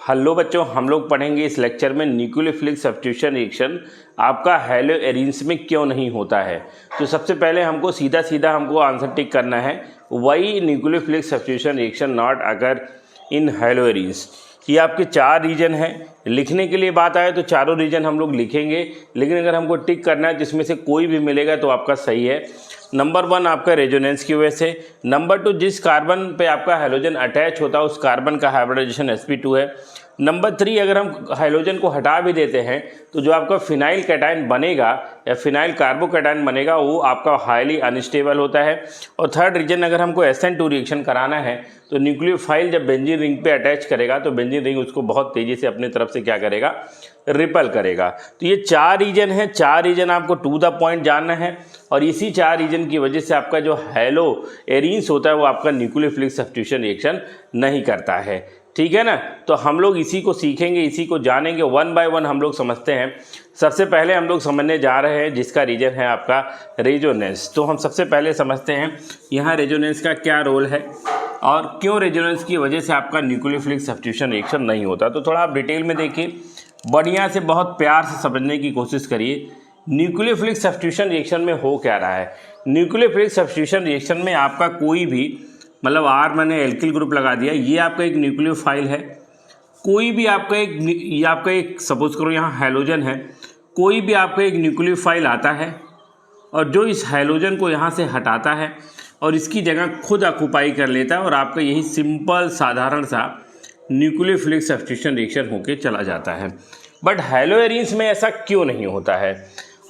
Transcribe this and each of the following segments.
Hello बच्चों, हम लोग पढ़ेंगे इस लेक्चर में न्यूक्लियोफिलिक सब्स्टिट्यूशन रिएक्शन आपका हैलो एरिन्स में क्यों नहीं होता है। तो सबसे पहले हमको सीधा हमको आंसर टिक करना है, why nucleophilic substitution reaction not occur in hello arenes. ये आपके 4 रीजन हैं। लिखने के लिए बात आए तो चारों रीजन हम लोग लिखेंगे, लेकिन अगर हमको टिक करना है जिसमें से कोई भी मिलेगा तो आपका सही है। नंबर 1 आपका रेजोनेंस की वजह से। नंबर 2 जिस कार्बन पे आपका हाइड्रोजन अटैच होता है उस कार्बन का हाइब्रिडाइजेशन sp2 है। नंबर 3 अगर हम हाइड्रोजन को हटा भी देते हैं तो जो आपका फिनाइल कैटायन बनेगा या फिनाइल कार्बोकैटायन बनेगा वो आपका हाईली अनस्टेबल होता है। और थर्ड रीजन अगर हमको SN2 रिएक्शन कराना है तो न्यूक्लियोफाइल जब बेंजीन रिंग पे अटैच करेगा तो बेंजीन रिंग उसको बहुत तेज़ी से अपने तरफ से क्या करेगा, रिपल करेगा। तो ये 4 रीजन है, 4 रीजन आपको टू द पॉइंट जानना है और इसी 4 रीजन की वजह से आपका जो हैलो एरिन्स होता है वो आपका न्यूक्लियोफिलिक सब्स्टिट्यूशन रिएक्शन नहीं करता है। ठीक है ना। तो हम लोग इसी को सीखेंगे, इसी को जानेंगे, 1 बाय 1 हम लोग समझते हैं। सबसे पहले हम लोग समझने जा रहे हैं जिसका रीजन है आपका रेजोनेंस। तो हम सबसे पहले समझते हैं यहाँ रेजोनेंस का क्या रोल है और क्यों रेजोनेंस की वजह से आपका न्यूक्लियोफिलिक सब्स्टिट्यूशन रिएक्शन नहीं होता। तो थोड़ा आप डिटेल में देखिए, बढ़िया से बहुत प्यार से समझने की कोशिश करिए। न्यूक्लियोफिलिक सब्स्टिट्यूशन रिएक्शन में हो क्या रहा है। न्यूक्लियोफिलिक सब्स्टिट्यूशन रिएक्शन में आपका कोई भी मतलब R मैंने एल्किल ग्रुप लगा दिया, ये आपका एक न्यूक्लियोफाइल है। कोई भी आपका ये आपका एक सपोज करो यहाँ हैलोजन है, कोई भी आपका एक न्यूक्लियोफाइल आता है और जो इस हैलोजन को यहाँ से हटाता है और इसकी जगह खुद ऑक्युपाई कर लेता है और आपका यही सिंपल साधारण सा न्यूक्लियोफिलिक सब्स्टिट्यूशन रिएक्शन होके चला जाता है। बट हैलो एरिन्स में ऐसा क्यों नहीं होता है।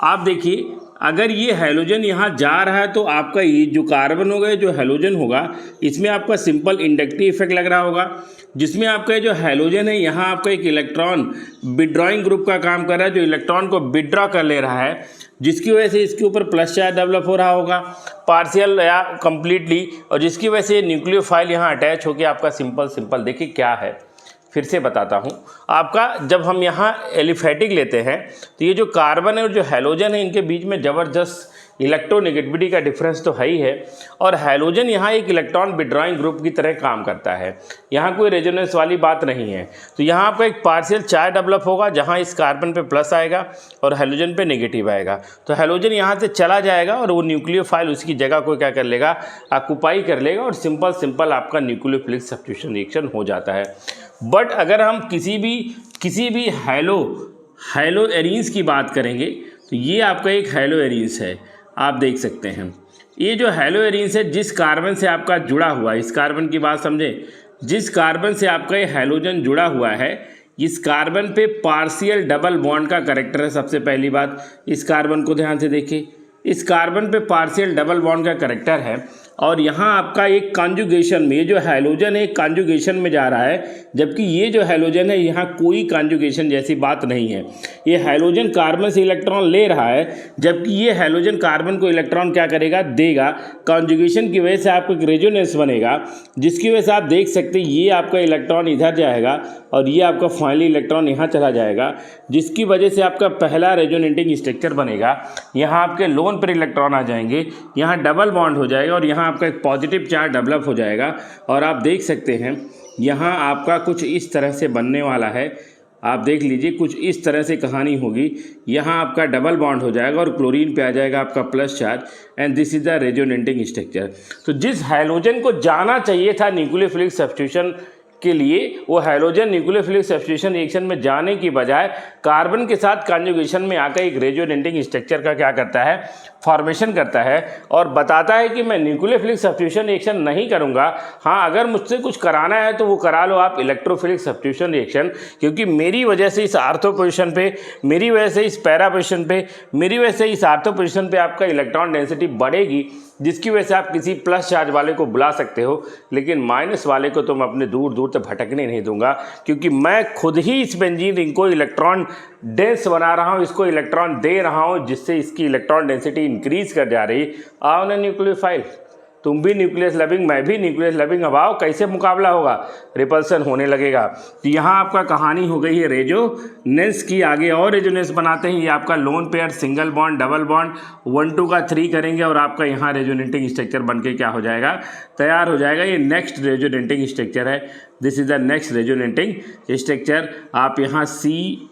आप देखिए, अगर ये हैलोजन यहाँ जा रहा है तो आपका ये जो कार्बन होगा, जो हैलोजन होगा, इसमें आपका सिंपल इंडक्टिव इफेक्ट लग रहा होगा, जिसमें आपका जो हैलोजन है यहाँ आपका एक इलेक्ट्रॉन विड्रॉइंग ग्रुप का काम कर रहा है, जो इलेक्ट्रॉन को विड्रॉ कर ले रहा है, जिसकी वजह से इसके ऊपर प्लस चार्ज डेवलप हो रहा होगा पार्शियल या कंप्लीटली, और जिसकी वजह से न्यूक्लियोफाइल यहाँ अटैच होकर आपका सिंपल देखिए क्या है। फिर से बताता हूँ आपका, जब हम यहाँ एलिफेटिक लेते हैं तो ये जो कार्बन है और जो हैलोजन है इनके बीच में ज़बरदस्त इलेक्ट्रोनेगेटिविटी का डिफरेंस तो है ही है, और हैलोजन यहाँ एक इलेक्ट्रॉन विड्रॉइंग ग्रुप की तरह काम करता है। यहाँ कोई रेजोनेंस वाली बात नहीं है। तो यहाँ आपका एक पार्शियल चार्ज डेवलप होगा जहाँ इस कार्बन पे प्लस आएगा और हैलोजन पे नेगेटिव आएगा। तो हैलोजन यहाँ से चला जाएगा और वो न्यूक्लियोफाइल उसकी जगह को क्या कर लेगा, ऑक्युपाई कर लेगा और सिंपल आपका न्यूक्लियोफिलिक सब्स्टिट्यूशन रिएक्शन हो जाता है। बट अगर हम किसी भी हैलो एरिन्स की बात करेंगे तो ये आपका एक हैलो एरिन्स है। आप देख सकते हैं ये जो हैलो एरिन्स है जिस कार्बन से आपका जुड़ा हुआ है, इस कार्बन की बात समझें, जिस कार्बन से आपका ये हैलोजन जुड़ा हुआ है इस कार्बन पे पार्शियल डबल बॉन्ड का कैरेक्टर है। सबसे पहली बात, इस कार्बन को ध्यान से देखिए, इस कार्बन पे पार्शियल डबल बॉन्ड का कैरेक्टर है और यहाँ आपका एक कॉन्जुगेशन में, ये जो हैलोजन है कॉन्जुगेशन में जा रहा है, जबकि ये जो हैलोजन है यहाँ कोई कॉन्जुगेशन जैसी बात नहीं है। ये हैलोजन कार्बन से इलेक्ट्रॉन ले रहा है, जबकि ये हैलोजन कार्बन को इलेक्ट्रॉन क्या करेगा, देगा। कॉन्जुगेशन की वजह से आपको एक रेजोनेंस बनेगा, जिसकी वजह से आप देख सकते हैं ये आपका इलेक्ट्रॉन इधर जाएगा और ये आपका फाइनली इलेक्ट्रॉन यहाँ चला जाएगा, जिसकी वजह से आपका पहला रेजोनेटिंग स्ट्रक्चर बनेगा। यहाँ आपके लोन पर इलेक्ट्रॉन आ जाएंगे, यहाँ डबल बॉन्ड हो जाएगा और यहाँ आपका एक पॉजिटिव चार्ज डेवलप हो जाएगा। और आप देख सकते हैं यहाँ आपका कुछ इस तरह से बनने वाला है। आप देख लीजिए, कुछ इस तरह से कहानी होगी। यहाँ आपका डबल बॉन्ड हो जाएगा और क्लोरीन पे आ जाएगा आपका plus charge, and this is the resonating structure. तो जिस हैलोजन को जाना चाहिए था न्यूक्लियोफिलिक सब्स्टिट्यूशन के लिए, वो हैलोजन न्यूक्लियोफिलिक सब्स्टिट्यूशन रिएक्शन में जाने की बजाय कार्बन के साथ कॉन्जुगेशन में आकर एक रेजोनेटिंग स्ट्रक्चर का क्या करता है, फॉर्मेशन करता है और बताता है कि मैं न्यूक्लियोफिलिक सब्स्टिट्यूशन रिएक्शन नहीं करूंगा। हाँ, अगर मुझसे कुछ कराना है तो वो करा लो आप इलेक्ट्रोफिलिक सब्स्टिट्यूशन रिएक्शन, क्योंकि मेरी वजह से इस आर्थो पोजिशन पे, मेरी वजह से इस पैरा पोजिशन पे, मेरी वजह से इस आर्थो पोजिशन पे आपका इलेक्ट्रॉन डेंसिटी बढ़ेगी, जिसकी वजह से आप किसी प्लस चार्ज वाले को बुला सकते हो, लेकिन माइनस वाले को तो मैं अपने दूर तक भटकने नहीं दूंगा, क्योंकि मैं खुद ही इस बेंजीन रिंग को इलेक्ट्रॉन डेंस बना रहा हूँ, इसको इलेक्ट्रॉन दे रहा हूँ, जिससे इसकी इलेक्ट्रॉन डेंसिटी इंक्रीज कर जा रही। आओ ना न्यूक्लियोफाइल, तुम भी न्यूक्लियस लविंग, मैं भी न्यूक्लियस लविंग, अब आओ कैसे मुकाबला होगा, रिपल्सन होने लगेगा। तो यहाँ आपका कहानी हो गई है रेजोनेंस की। आगे और रेजोनेंस बनाते हैं, ये आपका lone pair, single bond, double bond, 1 2 का 3 करेंगे और आपका यहाँ रेजोनेटिंग स्ट्रक्चर बन के क्या हो जाएगा, तैयार हो जाएगा। ये नेक्स्ट रेजोनेटिंग स्ट्रक्चर है, this is the next resonating structure. आप यहाँ सी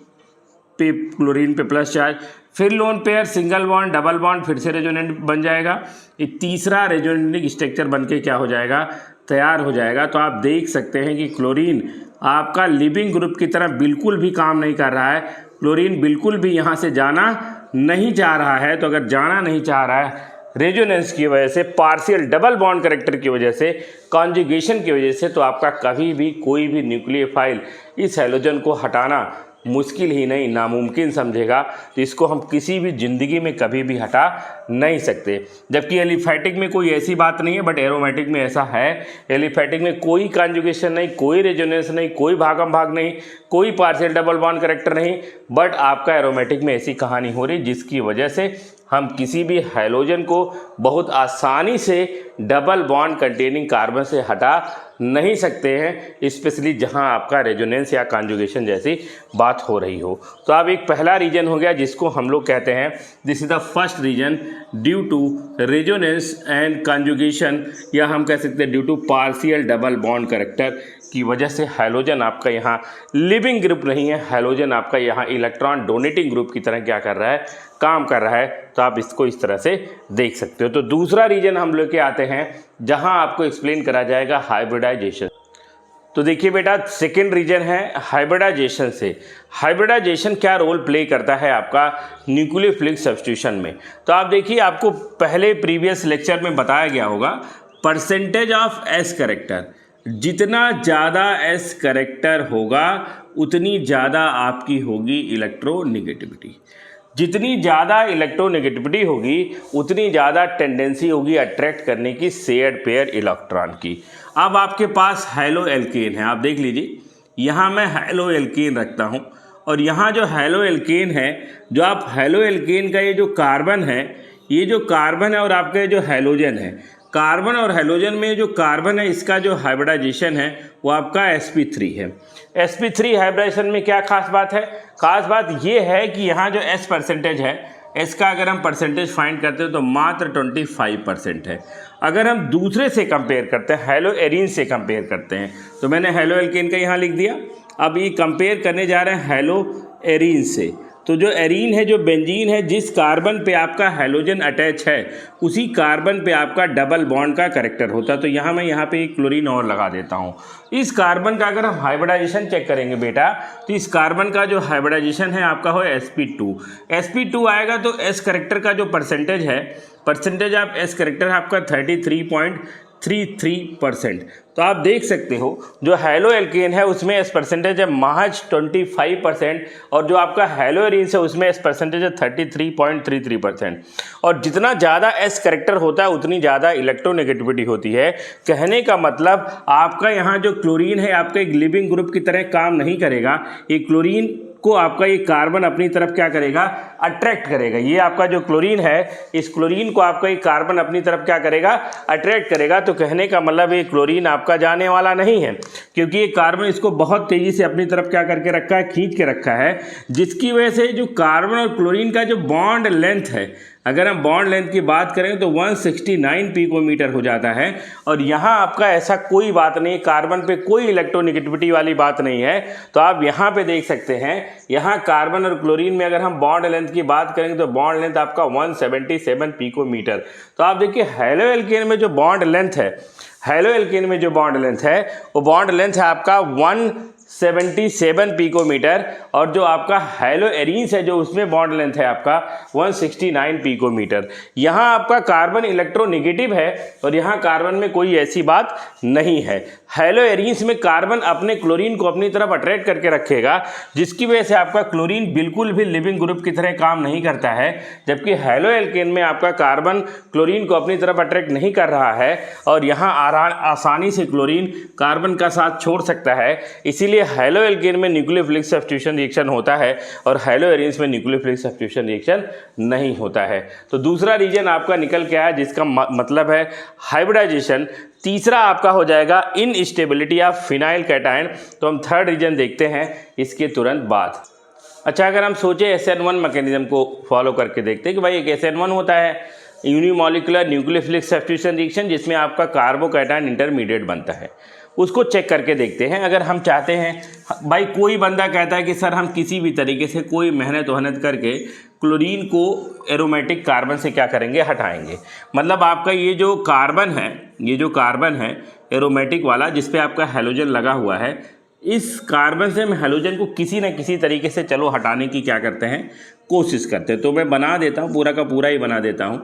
पे क्लोरीन पे प्लस चार्ज, फिर lone pair, single bond, double bond, फिर से रेजोनेंट बन जाएगा। ये तीसरा रेजोनेटिंग स्ट्रक्चर बन के क्या हो जाएगा, तैयार हो जाएगा। तो आप देख सकते हैं कि क्लोरीन आपका लिविंग ग्रुप की तरह बिल्कुल भी काम नहीं कर रहा है। क्लोरीन बिल्कुल भी यहाँ से जाना नहीं चाह रहा है। तो अगर जाना नहीं चाह रहा है रेजोनेंस की वजह से, पार्शियल डबल बॉन्ड करेक्टर की वजह से, कॉन्जुगेशन की वजह से, तो आपका कभी भी कोई भी न्यूक्लियोफाइल इस हैलोजन को हटाना मुश्किल ही नहीं, नामुमकिन समझेगा। तो इसको हम किसी भी ज़िंदगी में कभी भी हटा नहीं सकते। जबकि एलिफैटिक में कोई ऐसी बात नहीं है, बट एरोमेटिक में ऐसा है। एलिफैटिक में कोई कॉन्जुगेशन नहीं, कोई रेजोनेंस नहीं, कोई भागम भाग नहीं, कोई पार्शियल डबल बॉन्ड करेक्टर नहीं, बट आपका एरोमेटिक में ऐसी कहानी हो रही जिसकी वजह से हम किसी भी हैलोजन को बहुत आसानी से डबल बॉन्ड कंटेनिंग कार्बन से हटा नहीं सकते हैं, स्पेशली जहां आपका रेजोनेंस या कॉन्जुगेशन जैसी बात हो रही हो। तो अब एक पहला रीजन हो गया जिसको हम लोग कहते हैं, this is the first reason due to resonance and conjugation, या हम कह सकते हैं due to partial double bond character की वजह से हैलोजन आपका यहाँ लिविंग ग्रुप नहीं है, हैलोजन आपका यहाँ इलेक्ट्रॉन डोनेटिंग ग्रुप की तरह क्या कर रहा है, काम कर रहा है। तो आप इसको इस तरह से देख सकते हो। तो दूसरा रीजन हम लोग के आते हैं जहाँ आपको एक्सप्लेन करा जाएगा हाइब्रिडाइजेशन। तो देखिए बेटा, सेकेंड रीजन है हाइब्रिडाइजेशन से। हाइब्रिडाइजेशन क्या रोल प्ले करता है आपका न्यूक्लियोफिलिक सब्स्टिट्यूशन में। तो आप देखिए, आपको पहले प्रीवियस लेक्चर में बताया गया होगा परसेंटेज ऑफ एस करेक्टर, जितना ज़्यादा एस करेक्टर होगा उतनी ज़्यादा आपकी होगी इलेक्ट्रोनेगेटिविटी। जितनी ज़्यादा इलेक्ट्रोनेगेटिविटी होगी उतनी ज़्यादा टेंडेंसी होगी अट्रैक्ट करने की शेयर्ड पेयर इलेक्ट्रॉन की। अब आपके पास हैलो एल्केन है, आप देख लीजिए, यहाँ मैं हैलो एल्केन रखता हूँ और यहाँ जो हैलो एल्केन है, जो आप हैलो एल्केन का ये जो कार्बन है, ये जो कार्बन है और आपका जो हैलोजन है, कार्बन और हैलोजन में जो कार्बन है इसका जो हाइब्रिडाइजेशन है वो आपका sp3 है। sp3 हाइब्रिडाइजेशन में क्या खास बात है, खास बात ये है कि यहाँ जो s परसेंटेज है, s का अगर हम परसेंटेज फाइंड करते हैं तो मात्र 25% है। अगर हम दूसरे से कंपेयर करते हैं, हैलो एरीन से कंपेयर करते हैं, तो मैंने हैलो एल्केन का यहाँ लिख दिया। अब ये कंपेयर करने जा रहे हैं हैलो एरीन से। तो जो एरीन है, जो बेंजीन है, जिस कार्बन पे आपका हैलोजन अटैच है उसी कार्बन पे आपका डबल बॉन्ड का करेक्टर होता है। तो यहाँ मैं यहाँ पे एक क्लोरीन और लगा देता हूँ। इस कार्बन का अगर हम हाइब्रिडाइजेशन चेक करेंगे बेटा, तो इस कार्बन का जो हाइब्रिडाइजेशन है आपका हो sp2। sp2 आएगा तो एस करेक्टर का जो परसेंटेज है, परसेंटेज ऑफ एस करेक्टर आपका 33.33%। तो आप देख सकते हो जो हैलो एल्केन है उसमें एस परसेंटेज है महज 25% और जो आपका हैलो एरीन है उसमें एस परसेंटेज है 33.33%। और जितना ज़्यादा एस करेक्टर होता है उतनी ज़्यादा इलेक्ट्रोनेगेटिविटी होती है। कहने का मतलब आपका यहाँ जो क्लोरीन है आपका एक लिविंग ग्रुप की तरह काम नहीं करेगा। ये क्लोरीन को आपका ये कार्बन अपनी तरफ क्या करेगा, अट्रैक्ट करेगा। ये आपका जो क्लोरीन है, इस क्लोरीन को आपका ये कार्बन अपनी तरफ क्या करेगा, अट्रैक्ट करेगा। तो कहने का मतलब ये क्लोरीन आपका जाने वाला नहीं है, क्योंकि ये कार्बन इसको बहुत तेज़ी से अपनी तरफ क्या करके रखा है, खींच के रखा है, जिसकी वजह से जो कार्बन और क्लोरीन का जो बॉन्ड लेंथ है, अगर हम बॉन्ड लेंथ की बात करें तो 169 पिकोमीटर हो जाता है। और यहाँ आपका ऐसा कोई बात नहीं, कार्बन पे कोई इलेक्ट्रोनेगेटिविटी वाली बात नहीं है। तो आप यहाँ पे देख सकते हैं, यहाँ कार्बन और क्लोरीन में अगर हम बॉन्ड लेंथ की बात करेंगे तो बॉन्ड लेंथ आपका 177 पिकोमीटर। तो आप देखिए हैलो एल्केन में जो बॉन्ड लेंथ है, हैलो एल्केन में जो बॉन्ड लेंथ है वो बॉन्ड लेंथ है आपका 177 पिकोमीटर, और जो आपका हैलो एरीन्स है जो उसमें बॉन्ड लेंथ है आपका 169 पिकोमीटर। यहाँ आपका कार्बन इलेक्ट्रोनेगेटिव है और यहाँ कार्बन में कोई ऐसी बात नहीं है। हेलो एरिन्स में कार्बन अपने क्लोरीन को अपनी तरफ अट्रैक्ट करके रखेगा, जिसकी वजह से आपका क्लोरीन बिल्कुल भी लिविंग ग्रुप की तरह काम नहीं करता है, जबकि हेलो एल्केन में आपका कार्बन क्लोरीन को अपनी तरफ अट्रैक्ट नहीं कर रहा है और यहाँ आसानी से क्लोरीन कार्बन का साथ छोड़ सकता है। इसीलिए हेलो एल्केन में न्यूक्लियोफिलिक सब्स्टिट्यूशन रिएक्शन होता है और हेलो एरिन्स में न्यूक्लियोफिलिक सब्स्टिट्यूशन रिएक्शन नहीं होता है। तो दूसरा रीजन आपका निकल के आया, जिसका मतलब है हाइब्रिडाइजेशन। तीसरा आपका हो जाएगा इनस्टेबिलिटी ऑफ फिनाइल कैटायन। तो हम थर्ड रीजन देखते हैं इसके तुरंत बाद। अच्छा, अगर हम सोचे SN1 मैकेनिज्म को फॉलो करके देखते हैं कि भाई एक SN1 होता है, यूनिमॉलिकुलर न्यूक्लियोफिलिक सब्स्टिट्यूशन रिएक्शन, जिसमें आपका कार्बोकैटायन इंटरमीडिएट बनता है। उसको चेक करके देखते हैं। अगर हम चाहते हैं, भाई कोई बंदा कहता है कि सर हम किसी भी तरीके से कोई मेहनत करके क्लोरीन को एरोमेटिक कार्बन से क्या करेंगे, हटाएंगे। मतलब आपका ये जो कार्बन है एरोमेटिक वाला, जिस पे आपका हैलोजन लगा हुआ है, इस कार्बन से हम हैलोजन को किसी न किसी तरीके से चलो हटाने की क्या करते हैं, कोशिश करते हैं। तो मैं बना देता हूँ, पूरा का पूरा ही बना देता हूँ,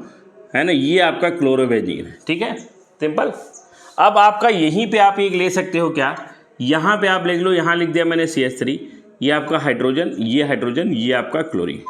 है ना। ये आपका क्लोरोबेंजीन है, ठीक है, सिंपल। अब आपका यहीं पे आप एक ले सकते हो, क्या यहाँ पे आप लिख लो, यहाँ लिख दिया मैंने CH3, ये आपका हाइड्रोजन, ये आपका क्लोरीन,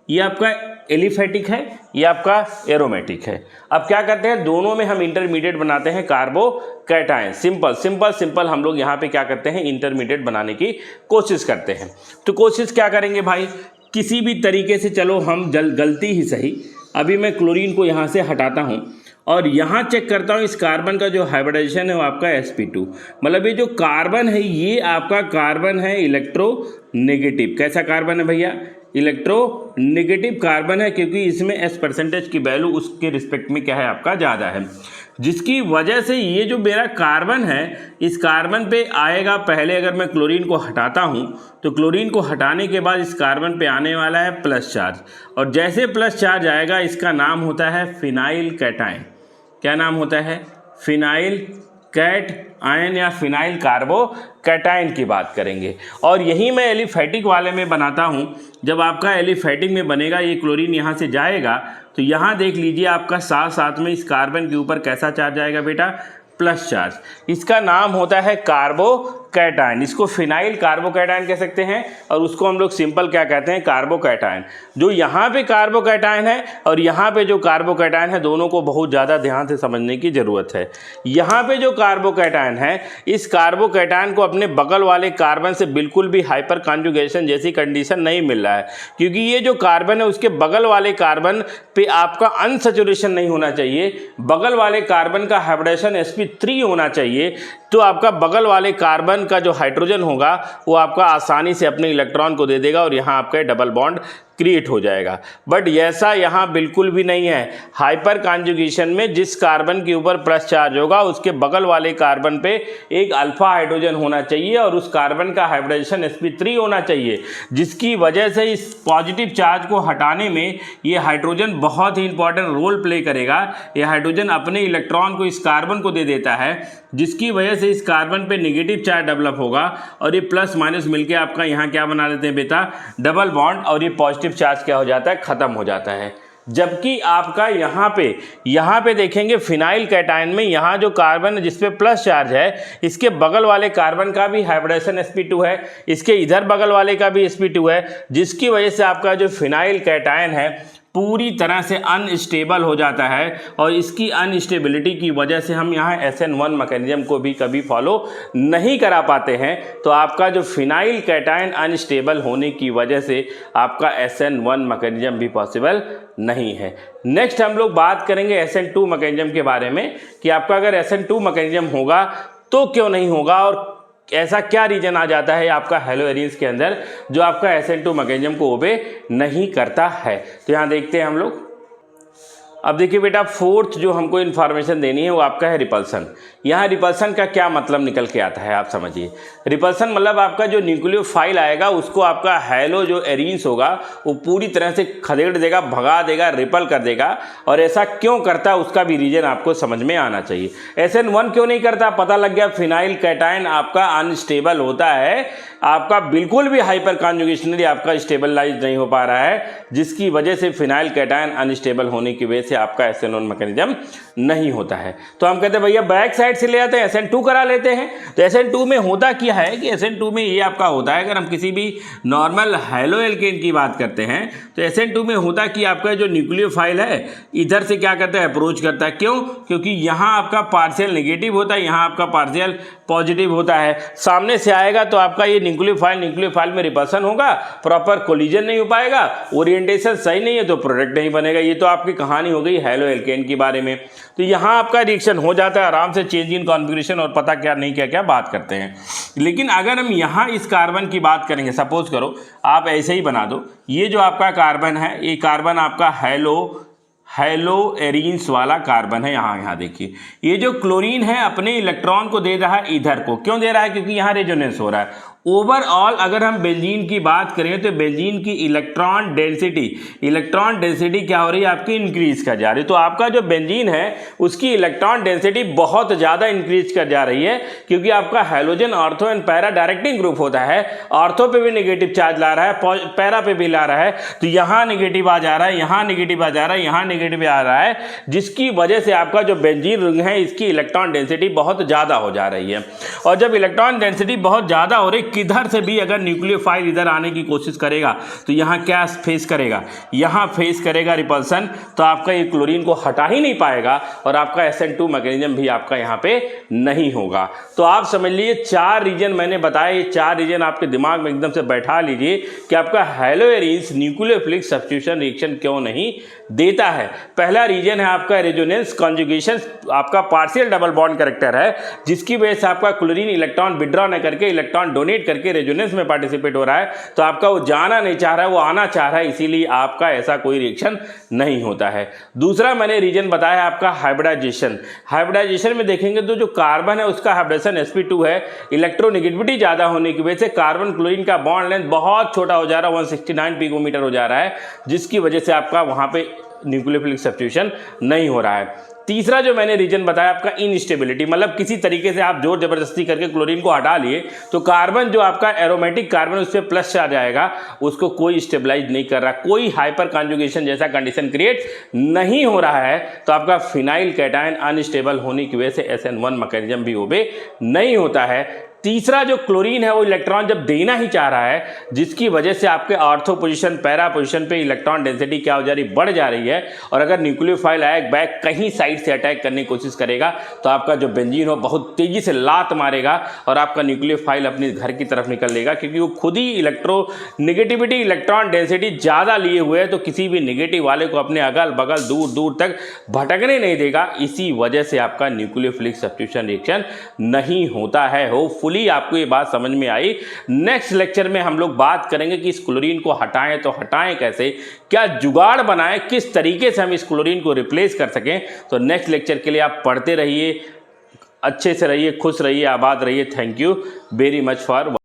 ये आपका एलिफेटिक है, ये आपका एरोमेटिक है। अब क्या करते हैं, दोनों में हम इंटरमीडिएट बनाते हैं कार्बोकैटायन। सिंपल हम लोग यहाँ पे क्या करते हैं, इंटरमीडिएट बनाने की कोशिश करते हैं। तो कोशिश क्या करेंगे भाई, किसी भी तरीके से, चलो हम गलती ही सही, अभी मैं क्लोरीन को यहाँ से हटाता हूँ और यहाँ चेक करता हूँ इस कार्बन का जो हाइब्रिडाइजेशन है वो आपका sp2। मतलब ये जो कार्बन है ये आपका कार्बन है इलेक्ट्रोनेगेटिव। कैसा कार्बन है भैया, इलेक्ट्रोनेगेटिव कार्बन है, क्योंकि इसमें S% की वैल्यू उसके रिस्पेक्ट में क्या है, आपका ज़्यादा है, जिसकी वजह से ये जो मेरा कार्बन है, इस कार्बन पे आएगा पहले। अगर मैं क्लोरीन को हटाता हूँ तो क्लोरीन को हटाने के बाद इस कार्बन पे आने वाला है प्लस चार्ज, और जैसे प्लस चार्ज आएगा इसका नाम होता है फिनाइल कैटायन। क्या नाम होता है, फिनाइल कैटायन या फिनाइल कार्बोकैटायन की बात करेंगे। और यही मैं एलिफेटिक वाले में बनाता हूँ। जब आपका एलिफेटिक में बनेगा, ये क्लोरीन यहाँ से जाएगा तो यहाँ देख लीजिए आपका साथ में इस कार्बन के ऊपर कैसा चार्ज आएगा बेटा, प्लस चार्ज। इसका नाम होता है कार्बोकैटायन। इसको फिनाइल कार्बोकैटायन कह सकते हैं और उसको हम लोग सिंपल क्या कहते हैं, कार्बोकैटायन। जो यहाँ पे कार्बोकैटायन है और यहाँ पे जो कार्बोकैटायन है, दोनों को बहुत ज़्यादा ध्यान से समझने की ज़रूरत है। यहाँ पे जो कार्बोकैटायन है, इस कार्बोकैटायन को अपने बगल वाले कार्बन से बिल्कुल भी हाइपर कॉन्जुगेशन जैसी कंडीशन नहीं मिल रहा है, क्योंकि ये जो कार्बन है उसके बगल वाले कार्बन पे आपका अनसैचुरेशन नहीं होना चाहिए। बगल वाले कार्बन का हाइब्रिडेशन sp3 होना चाहिए। तो आपका बगल वाले कार्बन का जो हाइड्रोजन होगा वो आपका आसानी से अपने इलेक्ट्रॉन को दे देगा और यहाँ आपका डबल बॉन्ड क्रिएट हो जाएगा। बट ऐसा यहाँ बिल्कुल भी नहीं है। हाइपर कॉन्जुगेशन में जिस कार्बन के ऊपर प्लस चार्ज होगा उसके बगल वाले कार्बन पे एक अल्फा हाइड्रोजन होना चाहिए और उस कार्बन का हाइब्रिडेशन sp3 होना चाहिए, जिसकी वजह से इस पॉजिटिव चार्ज को हटाने में ये हाइड्रोजन बहुत ही इंपॉर्टेंट रोल प्ले करेगा। ये हाइड्रोजन अपने इलेक्ट्रॉन को इस कार्बन को दे देता है, जिसकी वजह से इस कार्बन पे नेगेटिव चार्ज डेवलप होगा और ये प्लस माइनस मिलके आपका यहाँ क्या बना लेते हैं बेटा, डबल बॉन्ड, और ये पॉजिटिव चार्ज क्या हो जाता है, खत्म हो जाता है। जबकि आपका यहाँ पे देखेंगे फिनाइल कैटायन में यहाँ जो कार्बन है जिस पे प्लस चार्ज है, इसके बगल वाले कार्बन का भी हाइब्रिडेशन sp2 है, इसके इधर बगल वाले का भी sp2 है, जिसकी वजह से आपका जो फिनाइल कैटायन है पूरी तरह से अनस्टेबल हो जाता है। और इसकी अनस्टेबिलिटी की वजह से हम यहाँ SN1 मैकेनिज्म को भी कभी फॉलो नहीं करा पाते हैं। तो आपका जो फिनाइल कैटायन अनस्टेबल होने की वजह से आपका SN1 मैकेनिज्म भी पॉसिबल नहीं है। नेक्स्ट हम लोग बात करेंगे SN2 मैकेनिज्म के बारे में कि आपका अगर SN2 मैकेनिज्म होगा तो क्यों नहीं होगा और ऐसा क्या रीजन आ जाता है आपका हेलो एरिन्स के अंदर जो आपका SN2 मैकेनिज्म को ओबे नहीं करता है। तो यहाँ देखते हैं हम लोग। अब देखिए बेटा, फोर्थ जो हमको इन्फॉर्मेशन देनी है वो आपका है रिपल्सन। यहाँ रिपल्सन का क्या मतलब निकल के आता है आप समझिए। रिपल्सन मतलब आपका जो न्यूक्लियोफाइल आएगा उसको आपका हेलो जो एरिन्स होगा वो पूरी तरह से खदेड़ देगा, भगा देगा, रिपल कर देगा। और ऐसा क्यों करता है उसका भी रीजन आपको समझ में आना चाहिए। SN1 क्यों नहीं करता, पता लग गया, फिनाइल कैटायन आपका अनस्टेबल होता है, आपका बिल्कुल भी हाइपर कॉन्जुगेशनली आपका स्टेबलाइज नहीं हो पा रहा है, जिसकी वजह से फिनाइल कैटायन अनस्टेबल होने की वजह से आपका SN1 मैकेनिज्म नहीं होता है। तो हम कहते हैं भैया बैक साइड साइड से ले आते हैं, SN2 करा लेते हैं। तो SN2 में होता क्या है कि SN2 में ये आपका होता है, अगर हम किसी भी नॉर्मल हैलो एल्केन की बात करते हैं तो SN2 में होता कि आपका जो न्यूक्लियोफाइल है इधर से क्या करता है, अप्रोच करता है। क्यों? क्योंकि यहाँ आपका पार्शियल नेगेटिव होता है, यहाँ आपका पार्शियल पॉजिटिव होता है। सामने से आएगा तो आपका ये न्यूक्लियोफाइल में रिपल्सन होगा, प्रॉपर कोलिजन नहीं हो पाएगा, ओरिएंटेशन सही नहीं है तो प्रोडक्ट नहीं बनेगा। ये तो आपकी कहानी हो गई हैलो एल्केन के बारे में। तो यहाँ आपका रिएक्शन हो जाता है आराम से, चेंज इन कॉन्फ़िगरेशन और पता क्या नहीं क्या क्या बात करते हैं। लेकिन अगर हम यहाँ इस कार्बन की बात करेंगे, सपोज करो आप ऐसे ही बना दो, ये जो आपका कार्बन है ये कार्बन आपका हैलो एरीन्स वाला कार्बन है। यहाँ देखिए ये जो क्लोरीन है अपने इलेक्ट्रॉन को दे रहा है इधर को। क्यों दे रहा है? क्योंकि यहाँ रेजोनेंस हो रहा है। ओवरऑल अगर हम बेंजीन की बात करें तो बेंजीन की इलेक्ट्रॉन डेंसिटी क्या हो रही है आपकी, इंक्रीज कर जा रही है। तो आपका जो बेंजीन है उसकी इलेक्ट्रॉन डेंसिटी बहुत ज़्यादा इंक्रीज कर जा रही है, क्योंकि आपका halogen ortho and para directing group होता है। ऑर्थो पे भी नेगेटिव चार्ज ला रहा है, पैरा पे भी ला रहा है, तो यहाँ नेगेटिव आ जा रहा है, यहाँ नेगेटिव आ जा रहा है, यहाँ नेगेटिव आ रहा है, जिसकी वजह से आपका जो बेंजीन रिंग है इसकी इलेक्ट्रॉन डेंसिटी बहुत ज़्यादा हो जा रही है। और जब इलेक्ट्रॉन डेंसिटी बहुत ज़्यादा हो रही, किधर से भी अगर न्यूक्लियोफाइल इधर आने की कोशिश करेगा तो यहाँ क्या फेस करेगा, यहाँ फेस करेगा रिपल्सन। तो आपका ये क्लोरीन को हटा ही नहीं पाएगा और आपका SN2 मैकेनिज्म भी आपका यहाँ पे नहीं होगा। तो आप समझ लीजिए 4 रीजन मैंने बताए, ये 4 रीजन आपके दिमाग में एकदम से बैठा लीजिए कि आपका hello arenes nucleophilic substitution reaction क्यों नहीं देता है। पहला रीजन है आपका रेजोनेंस कॉन्जुगेशन, आपका पार्शियल डबल बॉन्ड कैरेक्टर है, जिसकी वजह से आपका क्लोरीन इलेक्ट्रॉन विड्रॉ न करके इलेक्ट्रॉन डोनेट करके रेजोनेंस में पार्टिसिपेट हो रहा है। तो आपका वो जाना नहीं चाह रहा है, वो आना चाह रहा है, इसीलिए आपका ऐसा कोई रिएक्शन नहीं होता है। दूसरा मैंने रीजन बताया आपका हाइब्रिडाइजेशन में देखेंगे तो जो कार्बन है उसका हाइब्रिडेशन sp2 है, इलेक्ट्रोनेगेटिविटी ज़्यादा होने की वजह से कार्बन क्लोरीन का बॉन्ड लेंथ बहुत छोटा हो जा रहा है, 169 पिकोमीटर हो जा रहा है, जिसकी वजह से आपका वहाँ पे न्यूक्लियोफिलिक सब्स्टिट्यूशन नहीं हो रहा है। तीसरा जो मैंने रीजन बताया आपका इनस्टेबिलिटी, मतलब किसी तरीके से आप जोर जबरदस्ती करके क्लोरीन को हटा लिए तो कार्बन जो आपका एरोमेटिक कार्बन उस पर प्लस आ जाएगा, उसको कोई स्टेबलाइज नहीं कर रहा, कोई हाइपर कॉन्जुगेशन जैसा कंडीशन क्रिएट नहीं हो रहा है। तो आपका फिनाइल कैटायन अनस्टेबल होने की वजह से SN1 मैकेनिज्म भी ओबे नहीं होता है। तीसरा जो क्लोरीन है वो इलेक्ट्रॉन जब देना ही चाह रहा है, जिसकी वजह से आपके ऑर्थो पोजीशन पैरा पोजीशन पे इलेक्ट्रॉन डेंसिटी क्या हो जा रही, बढ़ जा रही है। और अगर न्यूक्लियोफाइल आया बैक कहीं साइड से अटैक करने की कोशिश करेगा तो आपका जो बेंजीन हो बहुत तेजी से लात मारेगा और आपका न्यूक्लियोफाइल अपने घर की तरफ निकल लेगा, क्योंकि वो खुद ही नेगेटिविटी इलेक्ट्रॉन डेंसिटी ज़्यादा लिए हुए है, तो किसी भी नेगेटिव वाले को अपने अगल बगल दूर दूर तक भटकने नहीं देगा। इसी वजह से आपका न्यूक्लियोफिलिक सब्स्टिट्यूशन रिएक्शन नहीं होता है। होपफुली आपको ये बात समझ में आई। नेक्स्ट लेक्चर में हम लोग बात करेंगे कि इस क्लोरीन को हटाएं तो हटाएं कैसे, क्या जुगाड़ बनाएं, किस तरीके से हम इस क्लोरीन को रिप्लेस कर सकें। तो नेक्स्ट लेक्चर के लिए आप पढ़ते रहिए, अच्छे से रहिए, खुश रहिए, आबाद रहिए। Thank you very much for